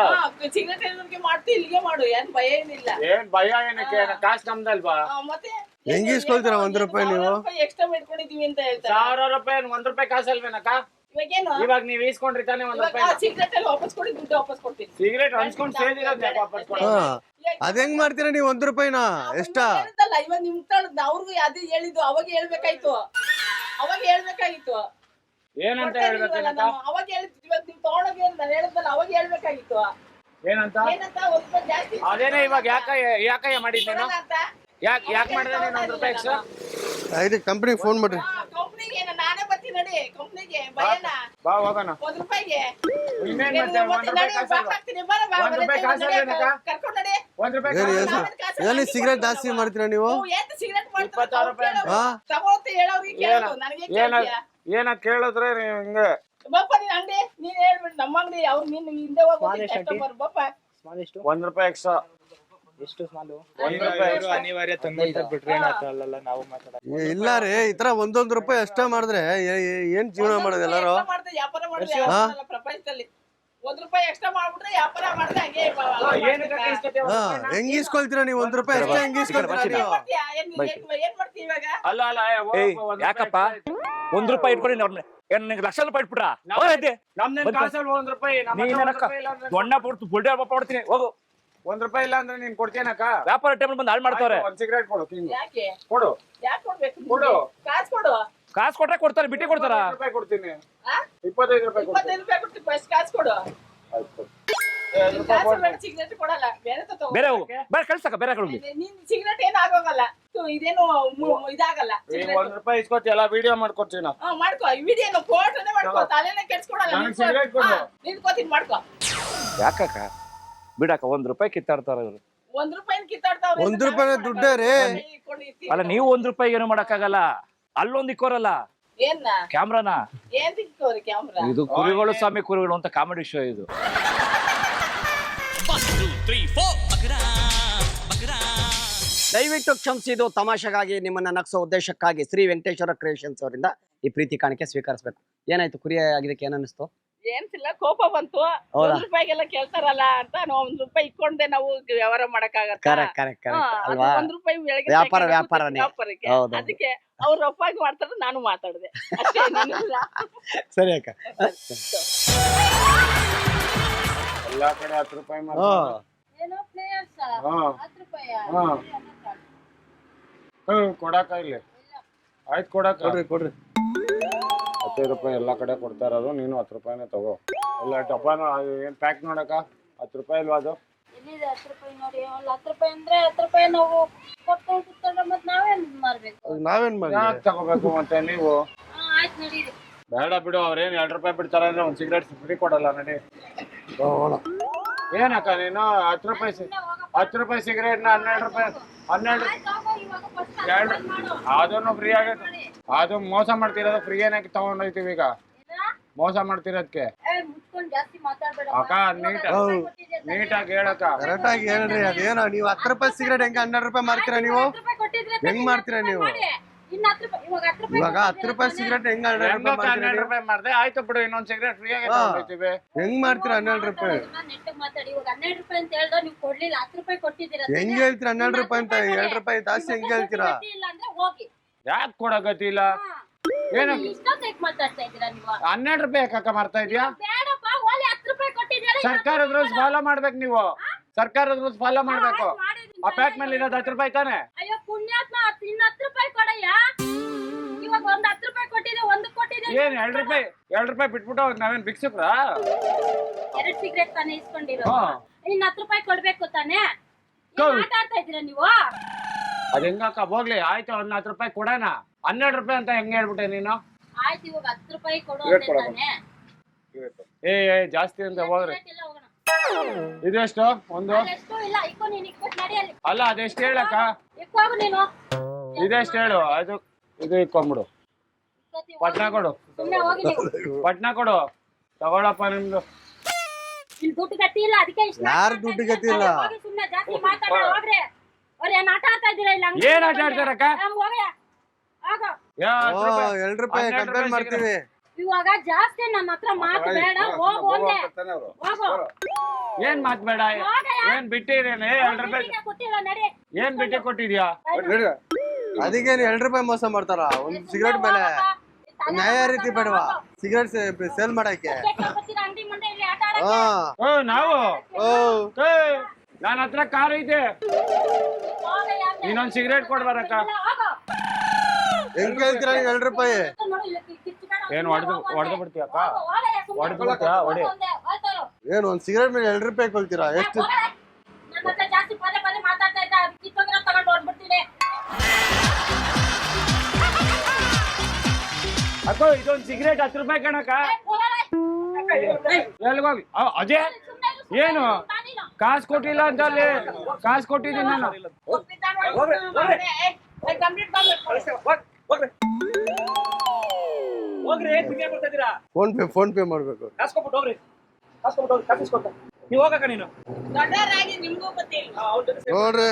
ಸಿಗರೇಟ್ ಎಲ್ಲರಿಗೆ ಮಾಡ್ತಿ ಇಲ್ಲಿಗೆ ಮಾಡು, ಏನ್ ಭಯ ಏನಿಲ್ಲ. ಏನ್ ಭಯ ಏನಕ್ಕೆ? ಕಾಸು ನಮ್ದಲ್ವಾ? ಮತ್ತೆ ಹೆಂಗ್ ಇಸ್ಕೊಳ್ತೀರಾ ₹1 ನೀವು? ಎಕ್ಸ್ಟ್ರಾ ಮಾಡ್ಕೊಂಡಿದೀವಿ ಅಂತ ಹೇಳ್ತಾರೆ. ₹1,000 ₹1 ಕಾಸಲ್ವೇನಕ್ಕ? ಇವಾಗೇನು ಇವಾಗ ನೀವ್ ಈಸ್ಕೊಂಡ್ರಿ ತಾನೆ ₹1. ಸಿಗರೇಟ್ ಎಲ್ಲ ವಾಪಸ್ ಕೊಡಿ, ದುಡ್ಡು ವಾಪಸ್ ಕೊಡ್ತೀನಿ. ಸಿಗರೇಟ್ ಹಂಚ್ಕೊಂಡ್ ಸೇದಿರೋದ್ ಯಾಕೆ ವಾಪಸ್ ಕೊಡೋದು? ಹಾ ಅದ್ ಹೆಂಗ್ ಮಾಡ್ತೀರಾ ನೀವು ₹1 ಎಷ್ಟ? ಇವಾಗ ನಿಮ್ ತಳದ್ ಅವ್ರಿಗೂ ಅದೇ ಹೇಳಿದ್ದು, ಅವಾಗ ಹೇಳ್ಬೇಕಾಯ್ತು. ಏನಂತ ಹೇಳ್ಬೇಕೇನಕ್ಕ? ಅವಾಗ ಹೇಳಿದ್ದು, ಇವಾಗ ನೀವು ತಗೊಂಡೋಗಿ ನಾನು ಹೇಳಿದ್ನಲ್ಲ, ಅವಾಗ ಹೇಳ್ಬೇಕಾಗಿತ್ತು. ಏನಂತ? ಏನಂತ ₹1 ಜಾಸ್ತಿ ಅದೇನೇ ಇವಾಗ ಯಾಕಯ್ಯ ಮಾಡಿದ್ದೇನು? ಕೊಡಲ್ಲ ಅಂತ. ಯಾಕೆ ಮಾಡಿದೆ ನೀನು ₹1 ಎಕ್ಸ್ಟ್ರಾ? IT ಕಂಪ್ನಿಗೆ ಫೋನ್ ಮಾಡ್ರಿ. ಕಂಪ್ನಿಗೆ ನಾನೇ ಬರ್ತೀನಿ ನಡಿ, ಕಂಪ್ನಿಗೆ ಭಯನ ಬಾ ಹೋಗೋಣ. ₹1 ಇನ್ನೇನ್ ಮತ್ತೆ ₹1 ಕಾಸಲ್ವಾ? ₹1 ಕಾಸಲ್ವೇನಕ್ಕ? ಕರ್ಕೊಂಡು ನಡಿ. ₹1 ಎಲ್ಲಿ ಸಿಗರೇಟ್ ಜಾಸ್ತಿ ಮಾಡ್ತೀರಾ ನೀವು? ಸಿಗರೇಟ್ ₹26. ಹಾ ತಗೊಳ್ತಿ ಹೇಳೋರಿಗೆ ಕೇಳು, ನನಗೆ ಕೇಳ್ತೀಯ? ಏನ ಕೇಳಿದ್ರೆ ನೀವು ಹಿಂಗೆ ಬಪ್ಪ ನೀನ್ ಅಂಗಡಿ ನೀನ್ ಹೇಳ್ಬಿಟ್ಟು ನಮ್ಮ ಅಂಗಡಿ ಅವ್ರು ನೀನ್ ಹಿಂದೆ ಹೋಗ್ಬೋದು ಕಸ್ಟಮರ್ ಬಪ್ಪ. ₹1 ಎಕ್ಸ್ಟ್ರಾ. ಎಷ್ಟು ಸ್ಮಾಲು ₹1 ಅನಿವಾರ್ಯ ತಂದೆ ಬಿಟ್ರೆ ಏನಾಗ್ತಲ್ಲ ನಾವು ಮಾತಾಡೋದು. ಇಲ್ಲ ರೀ, ಈ ತರ ₹1 ಅಷ್ಟೇ ಮಾಡಿದ್ರೆ ಏನ್ ಜೀವನ ಮಾಡೋದು ಎಲ್ಲಾರು? ಮಾಡ್ದೆ ವ್ಯಾಪಾರ ಮಾಡಿದ್ರೆ ಯಾವತ್ತಲ್ಲ ಪ್ರಪಂಚದಲ್ಲಿ ₹1 ಎಕ್ಸ್ಟ್ರಾ ಮಾಡ್ಬಿಟ್ರೆ ವ್ಯಾಪಾರ ಮಾಡಿದ್ರೆ ಹಂಗೆ ಏನಕ್ಕೆ ಇಷ್ಟಕ್ಕೆ ಹಾ ಹೆಂಗ್ ಇಸ್ಕೊಳ್ತೀರಾ ನೀವು? ₹1 ಅಷ್ಟೇ ಹೆಂಗ್ ಇಸ್ಕೊಳ್ತೀರಾ ನೀವು? ಏನ್ ಮಾಡ್ತೀವಿ ಇವಾಗ? ಅಲ್ಲ ಯಾಕಪ್ಪ ₹1 ಇಟ್ಕೊಂಡು ಏನ್ ನಿಂಗೆ ₹1,00,000 ಇಟ್ಬಿಟ್ರಾ? ನಮ್ದೇನ್ ಕಾಸಲ್ಲಿ ₹1 ದೊಣ್ಣ ಬಿಡ್ತು ಬುಲ್ಡೆ ಹಬ್ಬ ಕೊಡ್ತೀನಿ ಹೋಗು. ₹1 ಇಲ್ಲ ಅಂದ್ರೆ ನೀನ್ ಕೊಡ್ತೇನಕ್ಕ? ವ್ಯಾಪಾರ ಟೈಮ್ ಬಂದು ಹಾಳು ಮಾಡ್ತಾರೆ. ಒಂದ್ ಸಿಗರೇಟ್ ಕೊಡು ಕಿಂಗ್. ಯಾಕೆ ಕೊಡು. ಯಾಕೆ ಕೊಡ್ಬೇಕು? ಕೊಡು. ಕಾಸು ಕೊಡು. ಕಾಸು ಕೊಟ್ರೆ ಕೊಡ್ತಾರೆ, ಬಿಟ್ಟಿ ಕೊಡ್ತಾರ. ₹25 ಕೊಡ್ತೀನಿ. ಆ? ₹25 ಕೊಡ್ತೀನಿ. ₹25 ಕೊಡ್ತೀನಿ, ಫಸ್ಟ್ ಕಾಸು ಕೊಡು. ಆಯ್ತು. ಕಾಸು ಬೇಡ, ಸಿಗರೇಟ್ ಕೊಡಲ್ಲ, ಬೇರೆ ತಗೋ. ಬೇರೆ ಹೋಗು, ಬೇರೆ ಕಳ್ಸಕ್ಕ, ಬೇರೆ ಕಡೆ ಹೋಗಿ. ನೀನ್ ಸಿಗರೇಟ್ ಏನ್ ಆಗೋಗಲ್ಲ, ಇದೇನು ಇದಾಗಲ್ಲ. ಈಗ ₹1 ಇಸ್ಕೊತಿಯಲ್ಲ, ವಿಡಿಯೋ ಮಾಡ್ಕೊಡ್ತೀನಿ ನಾ. ಮಾಡ್ಕೋ, ಈ ವಿಡಿಯೋ ಫೋಟೋನೇ ಮಾಡ್ಕೋ, ತಲೆನೇ ಕೆಡ್ಸ್ಕೊಡಲ್ಲ. ನನಗ್ ಸಿಗರೇಟ್ ಕೊಡು. ನಿಂತ್ಕೋತೀನಿ ಮಾಡ್ಕೋ. ಯಾಕಕ್ಕ ಬಿಡಕ್ಕ, ₹1 ಕಿತ್ತಾಡ್ತಾರ ಇವ್ರು. ₹1 ಕಿತ್ತಾಡ್ತಾವ್ರೆ. ₹1 ದುಡ್ಡೇ ರೀ. ಅಲ್ಲ ನೀವು ₹1 ಏನು ಮಾಡಕ್ಕಾಗಲ್ಲ, ಅಲ್ಲೊಂದ್ ಇಕ್ಕೋರಲ್ಲ ಏನ್ನ ಕ್ಯಾಮ್ರಾನ. ಏನ್ ತಿಕ್ಕೋರಿ ಕ್ಯಾಮ್ರಾ? ಇದು ಕುರಿಗಳು ಸ್ವಾಮಿ ಕುರಿಗಳು ಅಂತ ಕಾಮಿಡಿ ಶೋ ಇದು. 1 2 3 4 ಬಕರಾ ಬಕರಾ. ದಯವಿಟ್ಟು ಕ್ಷಮಿಸಿ, ಇದು ತಮಾಷೆಗಾಗಿ ನಿಮ್ಮನ್ನ ನಗಿಸೋ ಉದ್ದೇಶಕ್ಕಾಗಿ ಶ್ರೀ ವೆಂಕಟೇಶ್ವರ ಕ್ರಿಯೇಷನ್ಸ್ ಅವರಿಂದ ಈ ಪ್ರೀತಿ ಕಾಣಿಕೆ ಸ್ವೀಕರಿಸಬೇಕು. ಏನಾಯ್ತು ಕುರಿ ಆಗಿದ್ದಕ್ಕೆ ಏನನ್ನಿಸ್ತು? ಏನ್ಸಿಲ್ಲ, ಕೋಪ ಬಂತು. ₹1 ಕೇಳ್ತಾರಲ್ಲ ಅಂತ ನಾವು ₹1 ಇಟ್ಕೊಂಡೆ ನಾವು ವ್ಯವಹಾರ ಮಾಡಕ್ಕಾಗತ್ತ? ಕರೆಕ್ಟ್ ಅಲ್ವಾ? ₹1 ವ್ಯಾಪಾರನೇ. ಹೌದು. ಅದಕ್ಕೆ ಅವ್ರು ರಫಾಗಿ ಮಾಡ್ತಾರೆ, ನಾನು ಮಾತಾಡಿದೆ ಅಷ್ಟೇ, ಏನಿಲ್ಲ. ಸರಿ ಅಕ್ಕ. ಎಲ್ಲಾ ಕಡೆ ₹10 ಮಾಡ್ತಾರೆ. ಏನೋ ಪ್ಲೇಯರ್ಸ್ ಹಾ. ₹10 ಕೊಡಾಕ ಇಲ್ಲಿ ಆಯ್ತು ಕೊಡಾಕ ಕೊಡ್ರಿ ₹10 ಎಲ್ಲಾ ಕಡೆ ಕೊಡ್ತಾ ಇರೋದು. ನೀನು ₹10 ತಗೋ. ಎಲ್ಲ ಡಬ್ಬ ಏನ್ ಪ್ಯಾಕ್ ನೋಡಕ ₹10 ಇಲ್ವಾ ಅದು? ಎಲ್ಲಿದೆ 10 ರೂಪಾಯಿ ನೋಡಿ, ಒಂದು 10 ರೂಪಾಯಿ ಅಂದ್ರೆ 10 ರೂಪಾಯಿ ನಾವು ಕೊಟ್ಟು ಕೂತ್ಕೊಂಡ್ರೆ ಮತ್ತೆ ನಾವೇನ್ ಮಾಡ್ಬೇಕು? ಅದಕ್ಕೆ ನಾವೇನ್ ಮಾಡಿ ಯಾಕೆ ತಗೋಬೇಕು ಮತ್ತೆ ನೀವು? ಆಯ್ತು ನಡೀರಿ. ಬೇಡ ಬಿಡು, ಅವ್ರೇನ್ 2 ರೂಪಾಯಿ ಬಿಡ್ತಾರೆ ಅಂದ್ರೆ ಒಂದ್ ಸಿಗರೇಟ್ ಫ್ರೀ ಕೊಡಲ್ಲ ನಡಿ. ಏನಕ್ಕ ನೀನು 10 ರೂಪಾಯಿ ಸಿಗರೇಟ್ ನ 12 ರೂಪಾಯಿ 12 ಆಯ್ತು ಹೋಗು, ಇವಾಗ first ಎರಡು ಅದನ್ನ ಮಾಡು. ಅದನ್ನು ಫ್ರೀ ಆಗೈತೆ. ಅದು ಮೋಸ ಮಾಡ್ತಿರೋದು ಫ್ರೀ ಏನಕ್ಕೆ ತಗೊಂಡೋಗ್ತೀವಿ ಈಗ? ಏನಾ? ಮೋಸ ಮಾಡ್ತಿರೋದಕ್ಕೆ ಮುಚ್ಕೊಂಡ್ ಜಾಸ್ತಿ ಮಾತಾಡ್ಬೇಡ. ಅಕ್ಕ ನೀಟಾಗಿ ಹೇಳಕ್ಕ. ಕರೆಕ್ಟ್ ಆಗಿ ಹೇಳ್ರಿ. ಅದೇನೋ ನೀವು 10 ರೂಪಾಯಿ ಸಿಗರೇಟ್ ಹೆಂಗ 12 ರೂಪಾಯಿ ಮಾರ್ತೀರಾ ನೀವು? 10 ರೂಪಾಯಿ ಕೊಟ್ಟಿದ್ರೆ ಹೆಂಗ್ ಮಾಡ್ತೀರಾ ನೀವು? ಇನ್ನು 10 ರೂಪಾಯಿ ಇವಾಗ 10 ರೂಪಾಯಿ ಇವಾಗ 10 ರೂಪಾಯಿ ಸಿಗರೇಟ್ ಹೆಂಗ 12 ರೂಪಾಯಿ ಹೆಂಗಕ್ಕ ಮಾಡ್ತೀರಾ 12 ನೀವು? ರೂಪಾಯಿ ಮಾಡ್ದೆ? ಆಯ್ತು ಬಿಡು, ಇನ್ನೊಂದ್ ಸಿಗರೇಟ್ ಫ್ರೀ ಆಗಿ ಹಾ. ತಗೊಂಡೋಗ್ತೀವಿ. ಹೆಂಗ್ ಮಾಡ್ತೀರಾ 12 ರೂಪಾಯಿ? ನೆಟ್ಟಿಗೆ ಮಾತಾಡಿ. ಇವಾಗ 12 ರೂಪಾಯಿ ಅಂತ ಹೇಳ್ದೋ ನೀವು ಕೊಡ್ಲಿಲ್ಲ, 10 ರೂಪಾಯಿ ಕೊಟ್ಟಿದ್ದೀರಾ. ಹೆಂಗ್ ಹೇಳ್ತೀರಾ 12 ರೂಪಾಯಿ ಅಂತ? 2 ರೂಪಾಯಿ ಜಾಸ್ತಿ ಹೆಂಗ್ ಹೇಳ್ತೀರಾ? ಇಲ್ಲ ಅಂದ್ರೆ ಹೋಗಿ. ಯಾಕೆ ಕೊಡಗತಿ ಇಲ್ಲ? ಏನಕ್ಕೆ ಇಷ್ಟೊಂದು ಮಾತಾಡ್ತಾ ಇದ್ದೀರಾ ನೀವು? 12 ರೂಪಾಯಿ ಯಾಕಕ್ಕ ಮಾಡ್ತಾ ಇದೀಯಾ? ಬೇಡಪ್ಪ, ಓಲಿ 10 ರೂಪಾಯಿ ಕೊಟ್ಟಿದ್ದೀರಾ. ಸರ್ಕಾರದ ರೂಲ್ಸ್ ಫಾಲೋ ಮಾಡ್ಬೇಕು ನೀವು. ಸರ್ಕಾರದ ರೂಲ್ಸ್ ಫಾಲೋ ಮಾಡ್ಬೇಕು. ಆ ಪ್ಯಾಕ್ ಮೇಲೆ ಇರೋದು 10 ರೂಪಾಯಿ ತಾನೆ? ಅಯ್ಯೋ ಪುಣ್ಯಾತ್ಮ, ಇನ್ನು 10 ರೂಪಾಯಿ ಕೊಡಯ್ಯ. ಇವಾಗ ಒಂದು 10 ರೂಪಾಯಿ ಕೊಟ್ಟಿದೆ, ಒಂದು ಕೊಟ್ಟಿದೆ. ಏನ್ 2 ರೂಪಾಯಿ ಬಿಟ್ಬಿಟ್ಟು ನಾವೇನ್ ಭಿಕ್ಷುಕ್ರಾ? 2 ಸಿಗರೇಟ್ ತಾನೇ ಇಸ್ಕೊಂಡಿರೋ. ಹಾ. ಇನ್ನು 10 ರೂಪಾಯಿ ಕೊಡ್ಬೇಕು ತಾನೇ? ಹೌದು. ಮಾತಾಡ್ತಾ ಇದ್ದೀರಾ ನೀವು? ಅದ್ ಹೆಂಗಕ್ಕ? ಹೋಗ್ಲಿ ಆಯ್ತು, ಒಂದ್ 10 ರೂಪಾಯಿ ಕೊಡೋಣ. 12 ರೂಪಾಯಿ ಅಂತ ಹೆಂಗ್ ಹೇಳ್ಬಿಟ್ಟೆ ನೀನು? ಆಯ್ತು, ಇವಾಗ 10 ರೂಪಾಯಿ ಕೊಡು ಸಿಗರೇಟ್ ಅಂದೆ ಕೊಡಮ್ಮ. ತಾನೇ? ಏ ಜಾಸ್ತಿ ಅಂತ ಹೋಗ್ರಿ. ಸಿಗರೇಟ್ ಇಲ್ಲ, ಹೋಗೋಣ. ಇದೆಷ್ಟು ಒಂದು? ಎಷ್ಟು ಇಲ್ಲ, ಇಕ್ಕೋ ನೀನು, ಇಕ್ಬಿಟ್ಟು ನಡಿ ಅಲ್ಲಿ. ಅಲ್ಲ ಅದೆಷ್ಟು ಹೇಳಕ್ಕ? ಇಕ್ಕೋಗು ನೀನು. ಇದೆಷ್ಟು ಹೇಳು? ಇದು ಇಕ್ಕೊಂಬಿಡು. ಪಟ್ನ ಕೊಡು, ಸುಮ್ನೆ ಹೋಗಿ ನೀವು. ಪಟ್ನ ಕೊಡು. ತಗೊಳಪ್ಪ ನಿಮ್ದು. ಇಲ್ಲಿ ದುಡ್ಡು ಗತಿ ಇಲ್ಲ, ಅದಕ್ಕೆ ಇಷ್ಟ. ಯಾರ್ ದುಡ್ಡು ಗತಿ ಇಲ್ಲ? ಹೋಗಿ ಸುಮ್ನೆ ಜಾಸ್ತಿ ಮಾತಾಡ ಹೋಗ್ರಿ. ಅವ್ರು ಏನ್ ಆಟ ಆಡ್ತಾ ಇದ್ದೀರಾ ಇಲ್ಲ? ಹಂಗೆ ಏನ್ ಆಟ ಆಡ್ತಾರಕ್ಕ? ಹೋಗಿ ಹೋಗು. 2 ರೂಪಾಯಿ ಕಂಪೇರ್ ಮಾಡ್ತೀವಿ. ಇವಾಗ ಜಾಸ್ತಿ ನನ್ನ ಹತ್ರ ಮಾತು ಬೇಡ, ಹೋಗು ಒಂದೇ. ಹೋಗು. ಏನ್ ಮಾತ್ ಬೇಡ? ಏನ್ ಬಿಟ್ಟಿರೇನೆ? 2 ರೂಪಾಯಿ ಬಿಟ್ಟಿಗೆ ಕೊಟ್ಟಿಲ್ಲ, ನಡಿ. ಏನ್ ಬಿಟ್ಟಿ ಕೊಟ್ಟಿದ್ಯಾ? ಅದಕ್ಕೆ 2 ರೂಪಾಯಿ ಮೋಸ ಮಾಡ್ತಾರ ಒಂದ್ ಸಿಗರೇಟ್ ಮೇಲೆ? ನ್ಯಾಯ ರೀತಿ ಬೇಡವಾ ಸಿಗರೇಟ್ ಸೇಲ್ ಮಾಡಕ್ಕೆ? ಅಂಗಡಿ ಮುಂದೆ ಇಲ್ಲಿ ಆಟ ಆಡಕ್ಕೆ. ಹಾ ಓ ನಾವು ಓ ನನ್ನ ಹತ್ರ ಕಾರ್ ಐತೆ. ಹೋಗಯ್ಯ ಅಂದೆ. ಇನ್ನೊಂದ್ ಸಿಗರೇಟ್ ಕೊಡ್ಬಾರಕ್ಕ? ಹೋಗು. ಹೆಂಗ್ ಕೇಳ್ತೀರಾ ನೀವು 2 ರೂಪಾಯಿ? ನೋಡು, ಇಲ್ಲಿ ಕಿಚ್ಚಿಕೊಂಡು ಏನ್ ಹೊಡೆದು ಬಿಡ್ತೀಯಕ್ಕ? ಹೋಗಯ್ಯ, ಸುಮ್ನೆ ಹೊಡೆದು ಬಿಡ್ತೀಯಾ? ಹೊಡಿ. ಒಂದೇ, ಹೋಯ್ತೋರು. ಏನ್ ಒಂದ್ ಸಿಗರೇಟ್ ಮೇಲೆ 2 ರೂಪಾಯಿ ಕೊಳ್ತೀರಾ? ಎಷ್ಟು? ಹೋಗಯ್ಯ. ನನ್ನ ಹತ್ರ ಜಾಸ್ತಿ ಪದೇ ಪದೇ ಮಾತಾಡ್ತಾ ಇದ್ದ, ಅದು ಕಿತ್ತೋಗಿರೋ ತಗೊಂಡು ಹೊಡ್ಬಿಡ್ತೀನಿ. ಅಕ್ಕ ಇದೊಂದ್ ಸಿಗರೇಟ್ 10 ರೂಪಾಯಿ ಕಣಕ್ಕ. ಹೋಗಯ್ಯ. ಎಲ್ಗೋಗಿ ಅಜಯ್ ಸುಮ್ನೆ ಇರು, ಏನು ತಾನೀನು. ಕಾಸು ಕೊಟ್ಟಿಲ್ಲ ಅಂತ ಅಲ್ಲಿ ಕಾಸು ಕೊಟ್ಟಿದ್ದೀನಿ ನಾನು. ಹೋಗ್ರಿ, ತಿಂಗೆ ಬರ್ತಾ ಇದ್ದೀರಾ? ಫೋನ್ ಪೇ ಮಾಡ್ಬೇಕು. ಕಾಸು ಕೊಟ್ಬಿಟ್ಟು ಹೋಗ್ರಿ. ಕಾಸು ಕೊಟ್ಬಿಟ್ಟು ಹೋಗ್ರಿ, ಕಾಸು ಇಸ್ಕೊತ. ನೀವು ಹೋಗಕ್ಕ ನೀನು. ದೊಡ್ಡವರಾಗಿ ನಿಮ್ಗೂ ಗೊತ್ತಿಲ್ಲ, ಅವ್ರ ಜೊತೆ ನೋಡ್ರಿ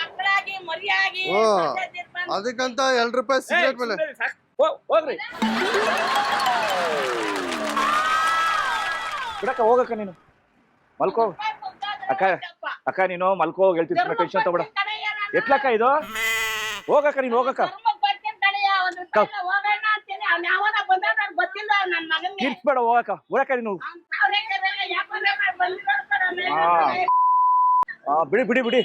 ಮಕ್ಕಳಾಗಿ ಮರಿಯಾಗಿ ಓ ಅದಕ್ಕಂತ 2 ರೂಪಾಯಿ ಸಿಗರೇಟ್ ಮೇಲೆ ಹೋಗ್ರಿ. ಬಿಡಕ್ಕ, ಹೋಗಕ್ಕ ನೀನು. ಮಲ್ಕೋ ಅಕ್ಕ ನೀನು ಮಲ್ಕೋ. ಹೇಳ್ತೀನಿ, ಟೆನ್ಷನ್ ತಗೋಬೇಡ. ಎತ್ಲಕ್ಕ ಇದು? ಹೋಗಕ್ಕ ನೀನು, ಹೋಗಕ್ಕ. ಕಿರ್ಚ್ಬೇಡ, ಹೋಗಕ್ಕ. ಹೋಗಕ್ಕ ನೀನು. ಬಿಡಿ ಬಿಡಿ ಬಿಡಿ,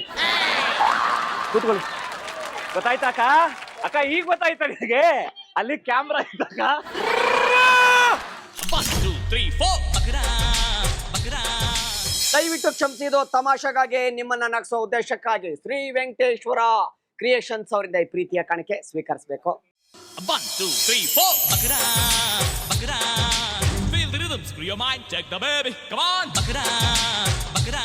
ಕೂತ್ಕೊಳ್ಳಿ. ಗೊತ್ತಾಯ್ತಾ ಅಕ್ಕ? ಅಕ್ಕ ಈಗ ಗೊತ್ತಾಯ್ತಾ ನಿನಗೆ? ಅಲ್ಲಿ ಕ್ಯಾಮ್ರಾ ಇದ್ದಕ್ಕ. 1 2 3 4 ಬಕರಾ ಬಕರಾ. ದಯವಿಟ್ಟು ಕ್ಷಮಿಸಿದ್ದು ತಮಾಷೆಗಾಗಿ, ನಿಮ್ಮನ್ನ ನಗಿಸೋ ಉದ್ದೇಶಕ್ಕಾಗಿ ಶ್ರೀ ವೆಂಕಟೇಶ್ವರ ಕ್ರಿಯೇಷನ್ಸ್ ಅವರಿಂದ ಈ ಪ್ರೀತಿಯ ಕಾಣಿಕೆ ಸ್ವೀಕರಿಸಬೇಕು. 1 2 3 4 ಬಕರಾ ಬಕರಾ. Feel the rhythm, screw your mind, check the baby. Come on, ಬಕರಾ ಬಕರಾ.